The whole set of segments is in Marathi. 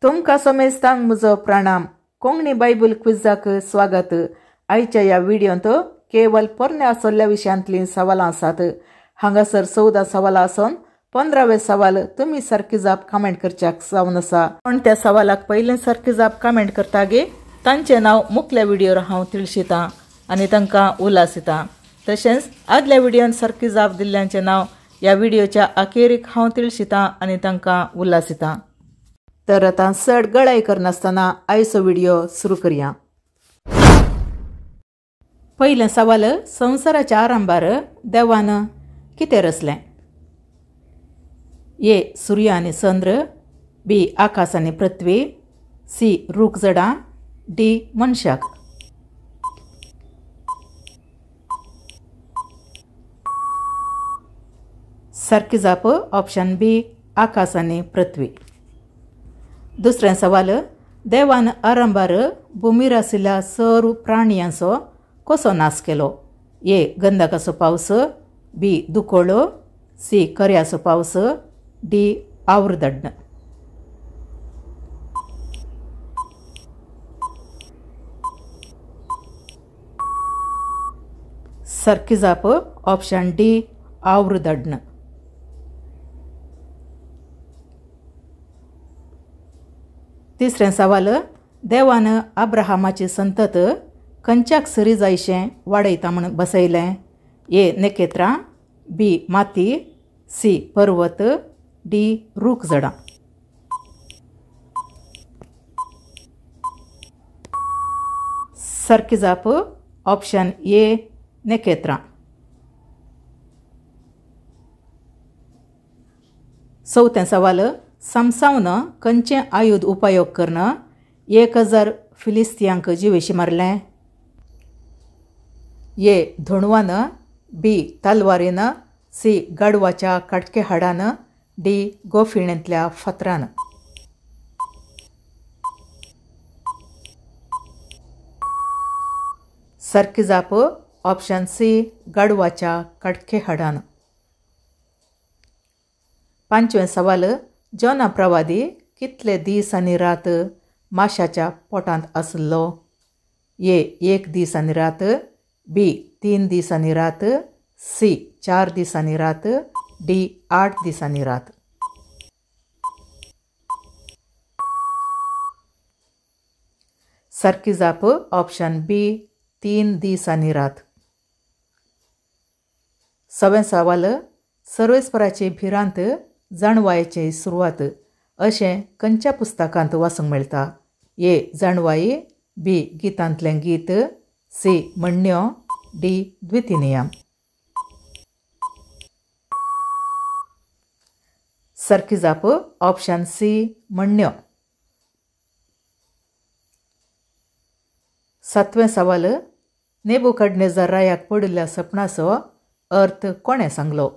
तुमका समेस्तांक म्हजो प्रणाम. कोंकणी बायबल क्विजाक स्वागत. आयच्या या व्हिडिओंत केवळ पोरणे आसल्या विशयांतली सवालां आसात. हांगासर 14 सवालां आसून 15वे सवाल तुम्ही सारकी जाप कमेंट करच्याक जावन आसा. पण त्या सवालाक पयलें सारकी जाप कमेंट करतागे तांचें नाव मुखल्या व्हिडिओर हांव तिळशितां आनी तांकां उलास दितां. तशेंच आदल्या व्हिडिओन सारकी जाप दिल्ल्यांचें नाव या व्हिडिओच्या अखेरीक हांव तिळशितां आनी तांकां उलास दितां. तर आतां चड गळाई करनासतना आयचो व्हिडिओ सुरू करया. पयलें सवाल. संवसाराच्या आरंभार देवान कितें रचलें? ए. सूर्य आनी चंद्र. बी. आकाश आनी पृथ्वी. सी. रूख झाडां. डी. मनशाक. सारकी जाप ऑप्शन बी. आकाश आनी पृथ्वी. दुसरें सवाल. देवान आरंभार भुमीर आशिल्ल्या सर्व प्राणयांचो कसो नाश केलो? ए. गंधकाचो पावस. बी. दुकोळो. सी. कर्याचो पावस. डी. आवृदड्ड. सारकी जाप ऑप्शन डी. आवृदड्ड. तिसरें सवाल. देवान अब्राहमाची संतत खंयच्याक सरी जायशें वाडयता म्हण बसयलें? ए. नखेत्रां. बी. माती. सी. पर्वत. डी. रूख झाडां. सारकी जाप ऑप्शन ए. नखेत्रां. चवथें सवाल. समसावन खंयचें आयुध उपयोग करून 1000 फिलिस्तियांक जिवेशी मारलें? ए. धोणवान. बी. तलवारीन. सी. गाडवाच्या काटके हाडान. डी. गोफिणेंतल्या फातरान. सारकी जाप ऑप्शन सी. गाडवाच्या काटके हाडान. पांचवें सवाल. जोना प्रवादी कितले दीस आनी रात माशाच्या पोटांत आसलो? ए. 1 दीस आनी रात. बी. 3 दीस आनी रात. सी. 4 दीस आनी रात. डी. 8 दीस आनी रात. सारकी जाप ऑप्शन बी. 3 दीस आनी रात. सवें सवाल. सर्वेस्पराची भिरांत जाणवायेची सुरवात अशें खंयच्या पुस्तकांत वाचूंक मेळटा? ए. जाणवाई. बी. गितांतलें गीत. सी. म्हणण्यो. डी. द्वितीनियम. सारकी जाप ऑप्शन सी. म्हणण्यो. सातवें सवाल. नेबुकदनेझर रायाक पडिल्ल्या सपनाचो अर्थ कोणें सांगलो?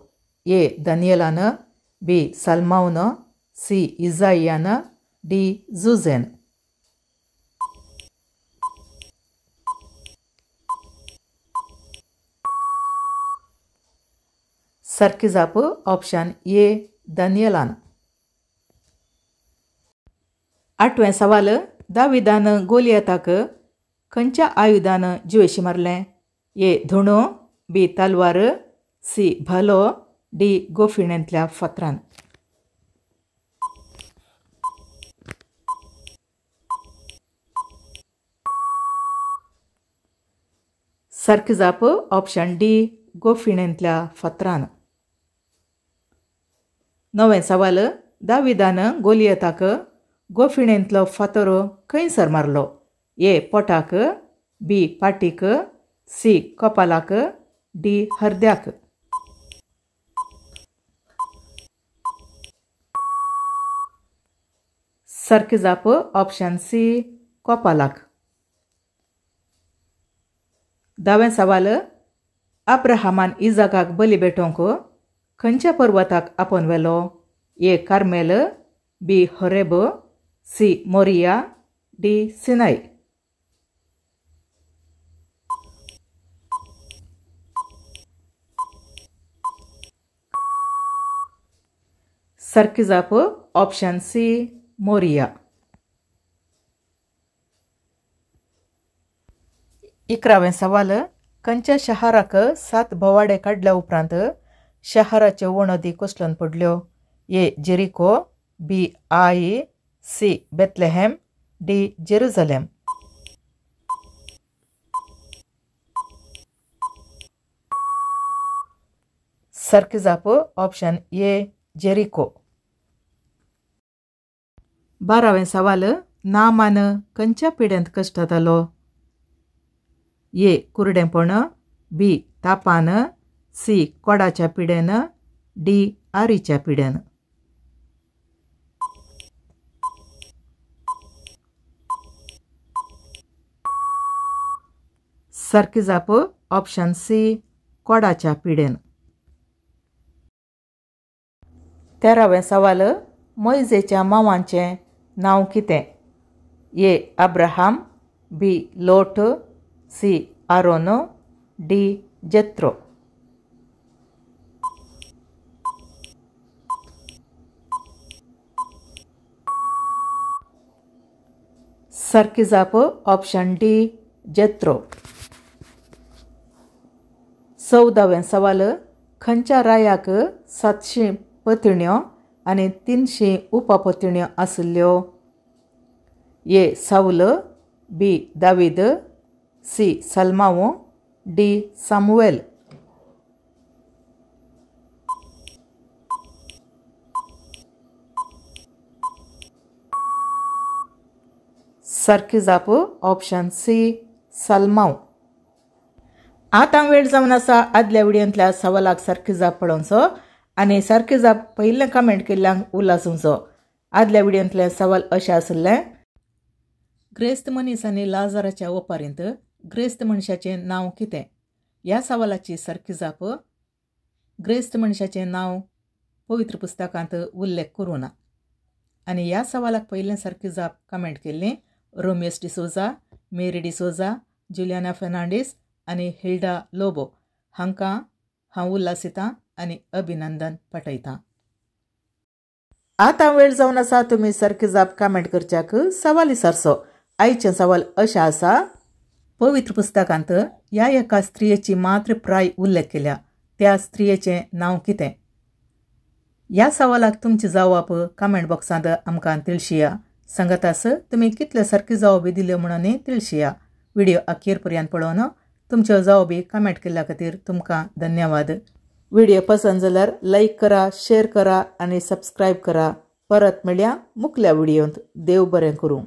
ए. दानियेलान. बी. साल्मावन. सी. इजायान. डी. जुझेन. सारकी जाप ऑप्शन ए. दानियेलान. आठवें सवाल. दाविदान गोलियताक खंयच्या आयुधान जिवेशी मारलें? ए. धोणो. बी. तलवार. सी. भालो. डी. गोफिणेंतल्या फातरान. सारकी जाप ऑप्शन डी. गोफिणेंतल्या फातरान. नवें सवाल. दाविदान गोलियताक गोफिणेंतलो फातोर खंयसर मारलो? ए. पोटाक. बी. पाटीक. सी. कपालाक. डी. हृदयाक. सारकी जाप ऑप्शन सी. कपालाक. दावें सवाल. अब्राहमान इजाकाक बली भेटोवंक खंयच्या पर्वताक आपोवन व्हेलो? A. Carmel. B. Horeb. C. Moriah. D. Sinai. सारकी जाप ऑप्शन सी. मोरिया. 11वें सवाल खंयच्या शहराक 7 भोवाडे काडल्या उपरांत शहराच्यो वणदी कोसळून पडल्यो? A Jericho, B Ai, C Bethlehem, D Jerusalem. सारकी जाप ऑप्शन ए जेरिको. 12वें सवाल नामान खंयच्या पिड्यांत कश्ट जालो? ए कुरडेपण, बी तापान, सी कोडाच्या पिड्यान, डी आरीच्या पिड्यान. सारकी जाप ऑप्शन सी कोडाच्या पिड्यान. 13वें सवाल मोइजेच्या मांवाचें नांव कितें? ए अब्राहम, बी लोट, सी आरोन, डी जेत्रो. सारकी जाप ऑप्शन डी जेत्रो. 14वें सवाल खंयच्या रायाक 700 पत्न्यो आनी 300 उपपत्न्यो आसल्यो? ए साऊल, बी दावीद, सी सलमाओ, डी सामुएल. सारकी जाप ऑप्शन सी सलमाओ. आतां वेळ जावन आसा आदल्या व्हिडिओंतल्या सवालाक सारकी जाप पळोवचो आनी सारकी जाप पयलें कमेंट केल्ल्यांक उलासूंचो. आदल्या व्हिडिओंतले सवाल अशें आसले: ग्रेस्त मनीस आनी लाजाराच्या ओपारींत ग्रेस्त मनशाचें नांव कितें? ह्या सवालाची सारकी जाप ग्रेस्त मनशाचें नांव पवित्र पुस्तकांत उल्लेख करूं ना. आनी ह्या सवालाक पयलें सारकी जाप कमेंट केल्ली रोमियस डिसोजा, मेरी डिसोजा, जुलियाना फेर्नांडीस आनी हिल्डा लोबो. हांकां हांव उल्हासितां आनी अभिनंदन पाठयतां. आतां वेळ जावन आसा तुमी सारकी जाप कमेंट करच्याक सवाल विचारचो. आयचें सवाल अशें आसा: पवित्र पुस्तकांत ह्या एका स्त्रियेची मात्र प्राय उल्लेख केल्या, त्या स्त्रियेचें नांव कितें? ह्या सवालाक तुमची जबाब कमेंट बॉक्सांत आमकां तिळशिया. सांगातास तुमी कितले सारकी जबाबी दिल्यो म्हणून तिळशिया. व्हिडिओ अखेर पर्यंत पळोवन तुमच्यो जबाबी कमेंट केल्ल्या खातीर तुमकां धन्यवाद. व्हिडिओ पसंत जाल्यार लाईक करा, शेअर करा आणि सबस्क्राईब करा. परत मेळया मुखल्या व्हिडिओंत. देव बरें करूं.